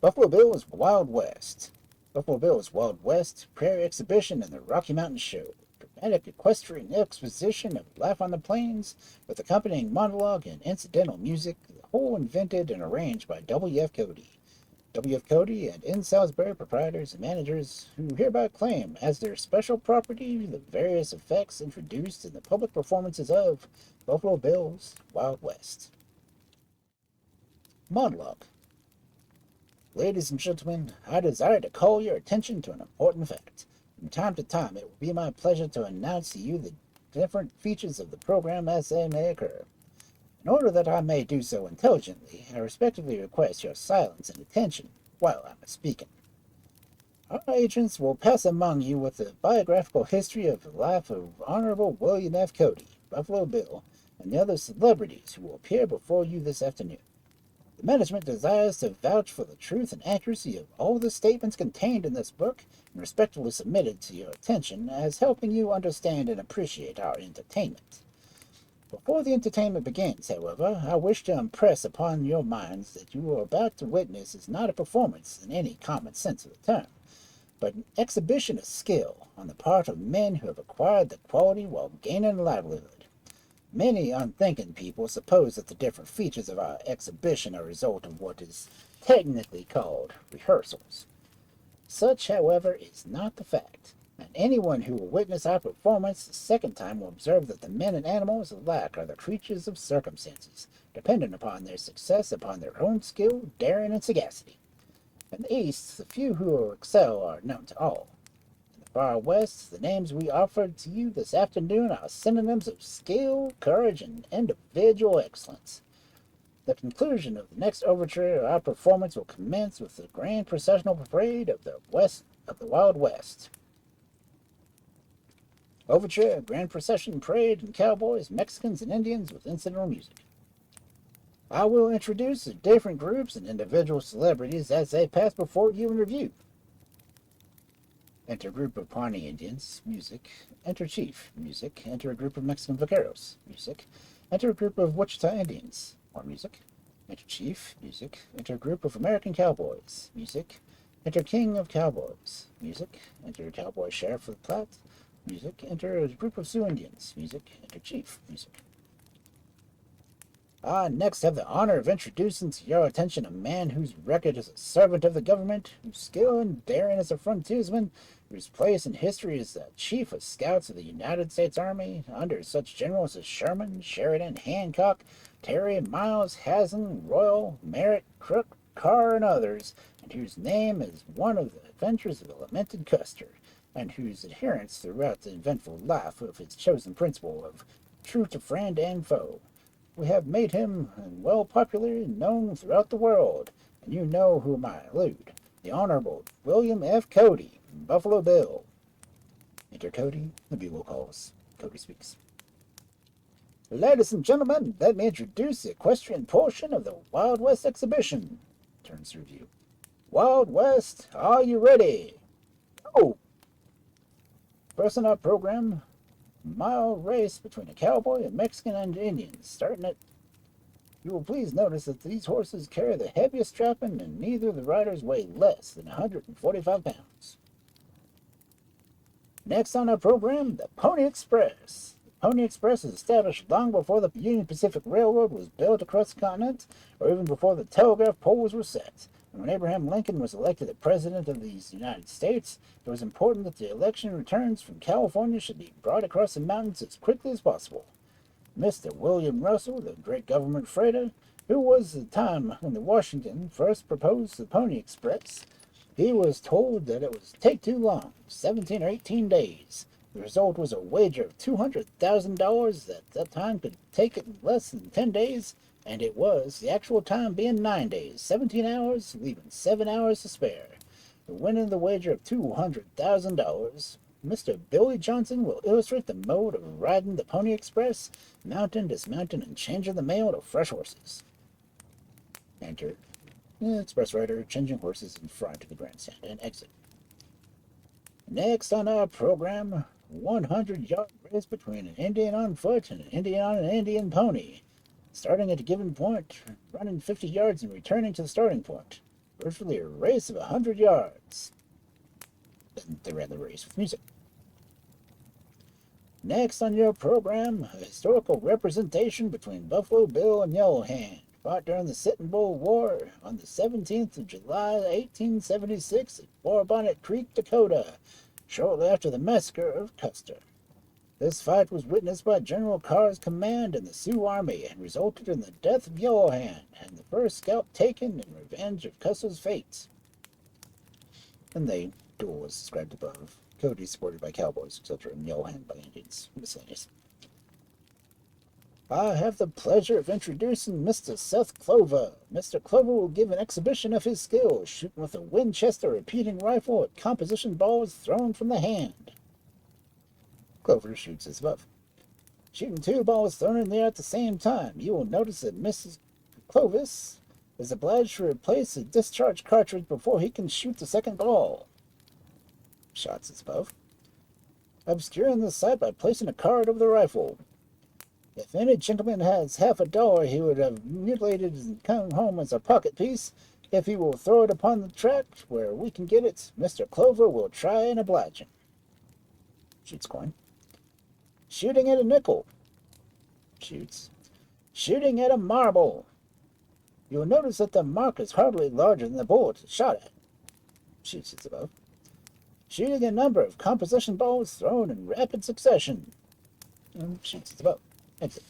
Buffalo Bill's Wild West. Buffalo Bill's Wild West Prairie Exhibition and the Rocky Mountain Show. Dramatic equestrian exposition of life on the plains with accompanying monologue and incidental music, the whole invented and arranged by W.F. Cody. W.F. Cody and N. Salisbury, proprietors and managers, who hereby claim as their special property the various effects introduced in the public performances of Buffalo Bill's Wild West. Monologue. Ladies and gentlemen, I desire to call your attention to an important fact. From time to time, it will be my pleasure to announce to you the different features of the program as they may occur. In order that I may do so intelligently, I respectfully request your silence and attention while I am speaking. Our agents will pass among you with the biographical history of the life of Honorable William F. Cody, Buffalo Bill, and the other celebrities who will appear before you this afternoon. The management desires to vouch for the truth and accuracy of all the statements contained in this book and respectfully submitted to your attention as helping you understand and appreciate our entertainment. Before the entertainment begins, however, I wish to impress upon your minds that you are about to witness is not a performance in any common sense of the term, but an exhibition of skill on the part of men who have acquired the quality while gaining a livelihood. Many unthinking people suppose that the different features of our exhibition are a result of what is technically called rehearsals. Such, however, is not the fact, and anyone who will witness our performance the second time will observe that the men and animals alike are the creatures of circumstances, dependent upon their success upon their own skill, daring, and sagacity. In the East, the few who excel are known to all. Far West, the names we offered to you this afternoon are synonyms of skill, courage, and individual excellence. The conclusion of the next overture of our performance will commence with the grand processional parade of the Wild West. Overture, grand procession, parade, and cowboys, Mexicans, and Indians with incidental music. I will introduce the different groups and individual celebrities as they pass before you in review. Enter a group of Pawnee Indians, music. Enter chief, music. Enter a group of Mexican vaqueros, music. Enter a group of Wichita Indians, more music. Enter chief, music. Enter a group of American cowboys, music. Enter king of cowboys, music. Enter cowboy sheriff of the Platte, music. Enter a group of Sioux Indians, music. Enter chief, music. I next have the honor of introducing to your attention a man whose record as a servant of the government, whose skill and daring as a frontiersman, whose place in history as the chief of scouts of the United States Army, under such generals as Sherman, Sheridan, Hancock, Terry, Miles, Hazen, Royal, Merritt, Crook, Carr, and others, and whose name is one of the adventures of the lamented Custer, and whose adherence throughout the eventful life of his chosen principle of true to friend and foe. We have made him well popularly known throughout the world, and you know whom I allude, the Honorable William F. Cody, Buffalo Bill. Enter Cody, the bugle calls. Cody speaks. Ladies and gentlemen, let me introduce the equestrian portion of the Wild West exhibition. Turns to review. Wild West, are you ready? Oh! First on our program, mile race between a cowboy, a Mexican, and Indians, starting at... You will please notice that these horses carry the heaviest strapping, and neither of the riders weigh less than 145 pounds. Next on our program, the Pony Express. The Pony Express was established long before the Union Pacific Railroad was built across the continent, or even before the telegraph poles were set. When Abraham Lincoln was elected the President of the United States, it was important that the election returns from California should be brought across the mountains as quickly as possible. Mr. William Russell, the great government freighter, who was the time when the Washington first proposed the Pony Express, he was told that it would take too long, 17 or 18 days. The result was a wager of $200,000 that that time could take it in less than 10 days, and it was, the actual time being 9 days, 17 hours, leaving 7 hours to spare. The winning the wager of $200,000, Mr. Billy Johnson will illustrate the mode of riding the Pony Express, mounting, dismounting, and changing the mail to fresh horses. Enter express rider changing horses in front of the grandstand and exit. Next on our program, 100-yard race between an Indian on foot and an Indian on an Indian pony. Starting at a given point, running 50 yards and returning to the starting point. virtually a race of 100 yards. Then they ran the race with music. Next on your program, a historical representation between Buffalo Bill and Yellow Hand, fought during the Sitting Bull War on the 17th of July, 1876 at Warbonnet Creek, Dakota, shortly after the massacre of Custer. This fight was witnessed by General Carr's command in the Sioux Army and resulted in the death of Yellow Hand and the first scalp taken in revenge of Custer's fate. And the duel was described above. Cody supported by cowboys, etc., and Yellow Hand by Indians. Miscellaneous. I have the pleasure of introducing Mr. Seth Clover. Mr. Clover will give an exhibition of his skills, shooting with a Winchester repeating rifle at composition balls thrown from the hand. Clover shoots as above. Shooting 2 balls thrown in the air at the same time, you will notice that Mrs. Clovis is obliged to replace a discharge cartridge before he can shoot the second ball. Shots as above. Obscuring the sight by placing a card over the rifle. If any gentleman has $50, he would have mutilated and come home as a pocket piece. If he will throw it upon the track where we can get it, Mr. Clover will try and oblige him. Shoots coin. Shooting at a nickel. Shoots. Shooting at a marble. You'll notice that the mark is hardly larger than the bullet it's shot at. Shoots as above. Shooting a number of composition balls thrown in rapid succession. And shoots as above. Exit.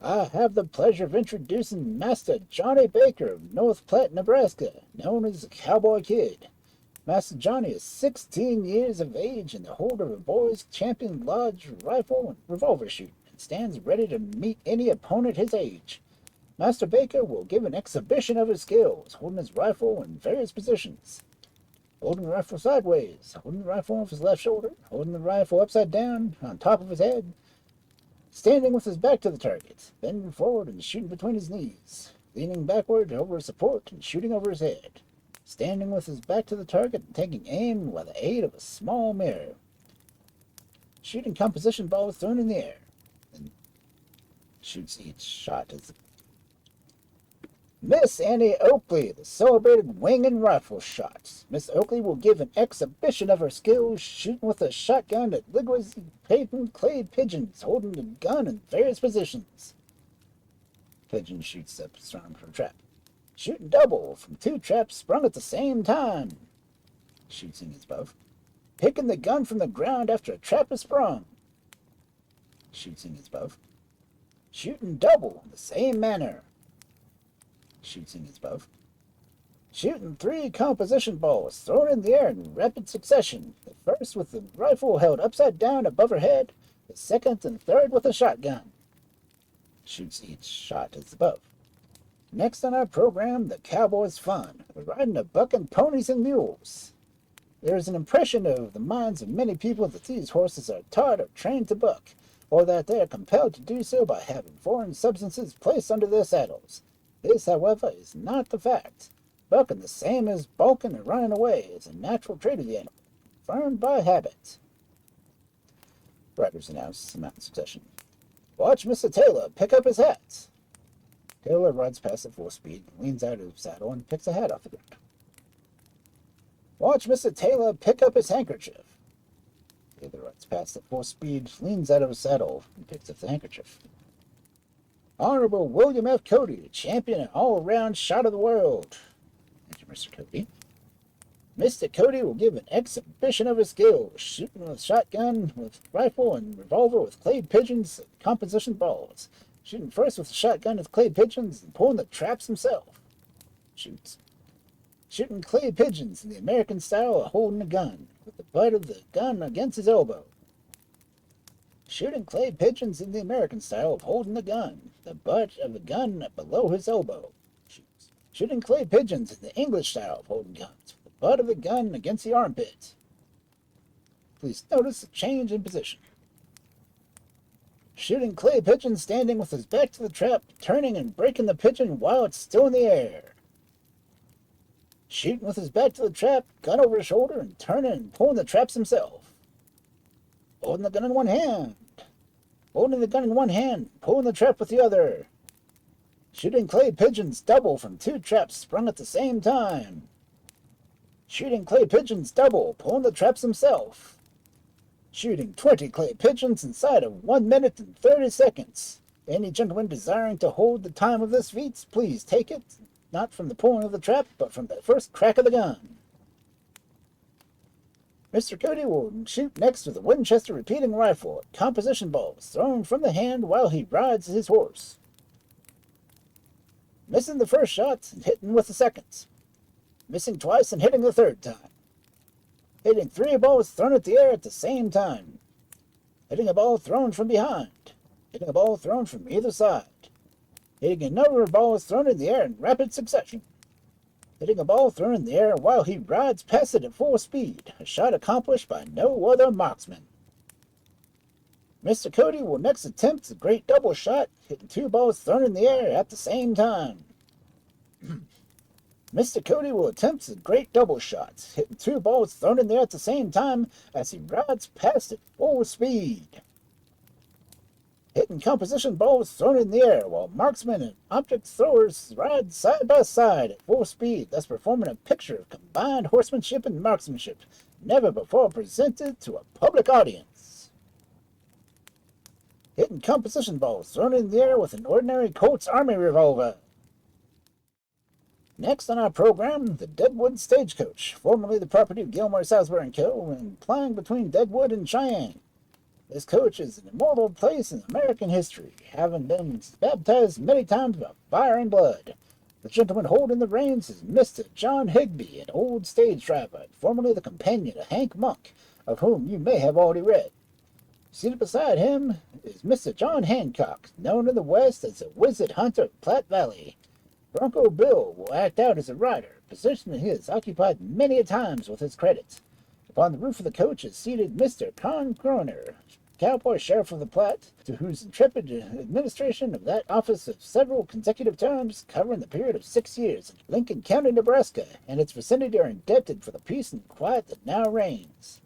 I have the pleasure of introducing Master Johnny Baker of North Platte, Nebraska, known as the Cowboy Kid. Master Johnny is 16 years of age and the holder of a Boys Champion Lodge rifle and revolver shoot, and stands ready to meet any opponent his age. Master Baker will give an exhibition of his skills, holding his rifle in various positions. Holding the rifle sideways, holding the rifle off his left shoulder, holding the rifle upside down on top of his head, standing with his back to the target, bending forward and shooting between his knees, leaning backward over his support and shooting over his head, standing with his back to the target and taking aim by the aid of a small mirror, shooting composition balls thrown in the air, and shoots each shot as Miss Annie Oakley, the celebrated wing and rifle shots. Miss Oakley will give an exhibition of her skills shooting with a shotgun at liquids patent clay pigeons, holding the gun in various positions. Pigeon shoots up strong from trap. Shooting double from 2 traps sprung at the same time. Shooting his above. Picking the gun from the ground after a trap is sprung. Shooting his above. Shooting double in the same manner. Shooting his above. Shooting 3 composition balls thrown in the air in rapid succession. The first with the rifle held upside down above her head, the second and third with a shotgun. Shoots each shot as above. Next on our program, the Cowboys' Fun, riding a bucking ponies and mules. There is an impression of the minds of many people that these horses are taught or trained to buck, or that they are compelled to do so by having foreign substances placed under their saddles. This, however, is not the fact. Bucking, the same as balking and running away, is a natural trait of the animal, learned by habit. Riders announce in mountain succession. Watch Mr. Taylor pick up his hat. Taylor rides past at full speed, leans out of his saddle, and picks a hat off the ground. Watch Mr. Taylor pick up his handkerchief. Taylor rides past at full speed, leans out of his saddle, and picks up the handkerchief. Honorable William F. Cody, champion and all-around shot of the world. Thank you, Mr. Cody. Mr. Cody will give an exhibition of his skills, shooting with shotgun, with rifle, and revolver with clay pigeons and composition balls. Shooting first with a shotgun with clay pigeons and pulling the traps himself. Shoots. Shooting clay pigeons in the American style of holding a gun, with the butt of the gun against his elbow. Shooting clay pigeons in the American style of holding the gun, the butt of the gun below his elbow. Shoots. Shooting clay pigeons in the English style of holding guns, with the butt of the gun against the armpit. Please notice the change in position. Shooting clay pigeons standing with his back to the trap, turning and breaking the pigeon while it's still in the air. Shooting with his back to the trap, gun over his shoulder, and turning and pulling the traps himself. Holding the gun in one hand. Holding the gun in one hand, pulling the trap with the other. Shooting clay pigeons double from 2 traps sprung at the same time. Shooting clay pigeons double, pulling the traps himself. Shooting 20 clay pigeons inside of 1 minute and 30 seconds. Any gentleman desiring to hold the time of this feat, please take it, not from the pulling of the trap, but from the first crack of the gun. Mr. Cody will shoot next with a Winchester repeating rifle at composition balls thrown from the hand while he rides his horse. Missing the first shot and hitting with the second. Missing twice and hitting the third time. Hitting 3 balls thrown at the air at the same time. Hitting a ball thrown from behind. Hitting a ball thrown from either side. Hitting a number of balls thrown in the air in rapid succession. Hitting a ball thrown in the air while he rides past it at full speed, a shot accomplished by no other marksman. Mr. Cody will next attempt a great double shot, hitting 2 balls thrown in the air at the same time. Mr. Cody will attempt a great double shot, hitting 2 balls thrown in the air at the same time as he rides past at full speed. Hitting composition balls thrown in the air while marksmen and object throwers ride side by side at full speed, thus performing a picture of combined horsemanship and marksmanship, never before presented to a public audience. Hitting composition balls thrown in the air with an ordinary Colt's Army revolver. Next on our program, the Deadwood Stagecoach, formerly the property of Gilmore, Salisbury & Co., and plying between Deadwood and Cheyenne. This coach is an immortal place in American history, having been baptized many times by fire and blood. The gentleman holding the reins is Mr. John Higby, an old stage driver, formerly the companion of Hank Monk, of whom you may have already read. Seated beside him is Mr. John Hancock, known in the West as the Wizard Hunter of Platte Valley. Bronco Bill will act out as a rider, a position he has occupied many a times with his credits. Upon the roof of the coach is seated Mr. Con Croner, Cowboy Sheriff of the Platte, to whose intrepid administration of that office of several consecutive terms, covering the period of 6 years, in Lincoln County, Nebraska, and its vicinity are indebted for the peace and quiet that now reigns.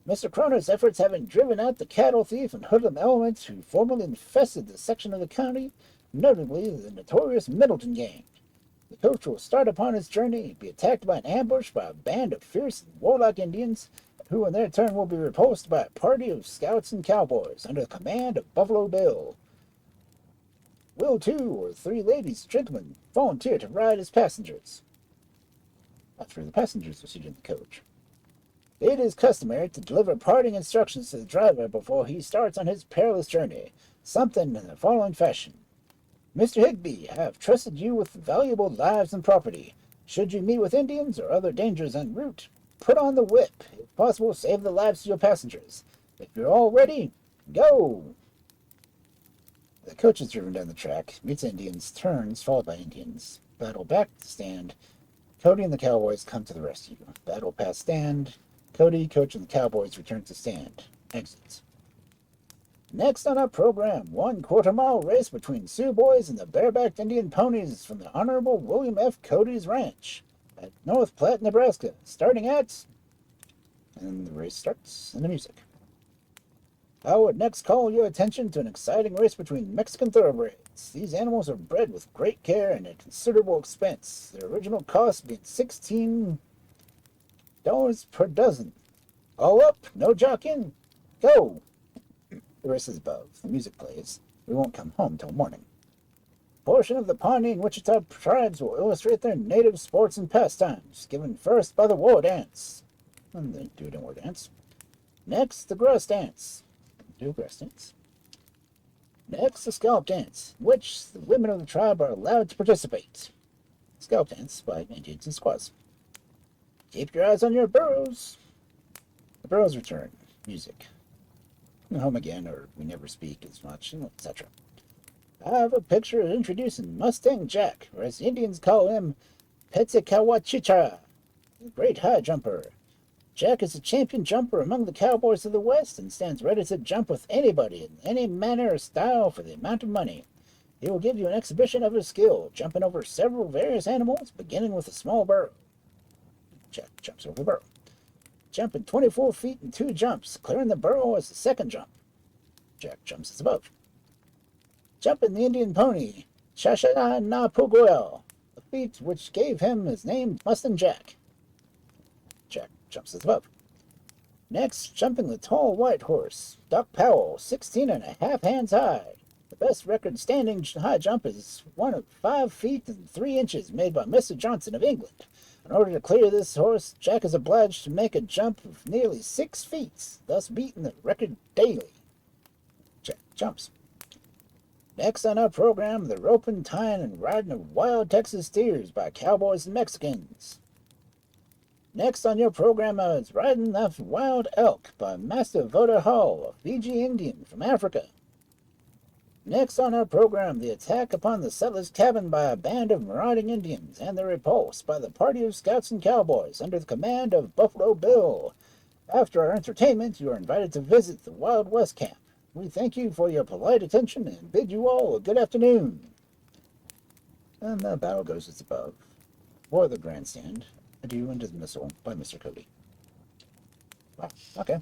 Mr. Croner's efforts having driven out the cattle thief and hoodlum elements who formerly infested this section of the county, notably the notorious Middleton gang. The coach will start upon his journey, be attacked by an ambush by a band of fierce and warlike Indians, who in their turn will be repulsed by a party of scouts and cowboys under the command of Buffalo Bill. Will 2 or 3 ladies and gentlemen volunteer to ride as passengers? After the passengers are seated in the coach. It is customary to deliver parting instructions to the driver before he starts on his perilous journey, something in the following fashion. Mr. Higby, I have trusted you with valuable lives and property. Should you meet with Indians or other dangers en route, put on the whip. If possible, save the lives of your passengers. If you're all ready, go! The coach is driven down the track, meets Indians, turns, followed by Indians. Battle back to stand. Cody and the Cowboys come to the rescue. Battle past stand. Cody, coach, and the Cowboys return to stand. Exits. Next on our program, 1/4 mile race between Sioux boys and the barebacked Indian ponies from the Honorable William F. Cody's ranch at North Platte, Nebraska, starting at... And the race starts, and the music. I would next call your attention to an exciting race between Mexican thoroughbreds. These animals are bred with great care and at considerable expense, their original cost being $16 per dozen. All up, no jockeying, go! The race is above. The music plays. We won't come home till morning. Portion of the Pawnee and Wichita tribes will illustrate their native sports and pastimes, given first by the war dance. And they do it in war dance. Next, the grass dance. Do grass dance. Next, the scalp dance, in which the women of the tribe are allowed to participate. Scalp dance by Indians and squaws. Keep your eyes on your burros. The burros return. Music. Home again, or we never speak as much, etc. I have a picture introducing Mustang Jack, or as the Indians call him, Petikawachicha, the great high jumper. Jack is a champion jumper among the cowboys of the West and stands ready to jump with anybody in any manner or style for the amount of money. He will give you an exhibition of his skill, jumping over several various animals, beginning with a small burro. Jack jumps over the burro. Jumping 24 feet in 2 jumps, clearing the burrow as the second jump. Jack jumps as above. Jumping the Indian pony. Shasha na Puguel, a feat which gave him his name Mustang Jack. Jack jumps as above. Next, jumping the tall white horse, Doc Powell, 16.5 hands high. The best record standing high jump is one of 5 feet and 3 inches made by Mr. Johnson of England. In order to clear this horse, Jack is obliged to make a jump of nearly 6 feet, thus beating the record daily. Jack jumps. Next on our program, the roping, tying, and riding of wild Texas steers by cowboys and Mexicans. Next on your program is Riding After Wild Elk by Master Voda Hall, a Fiji Indian from Africa. Next on our program, the attack upon the settler's cabin by a band of marauding Indians and the repulse by the party of scouts and cowboys under the command of Buffalo Bill. After our entertainment, you are invited to visit the Wild West Camp. We thank you for your polite attention and bid you all a good afternoon. And the battle goes as above. For the grandstand, Adieu and Dismissal by Mr. Cody. Wow, okay.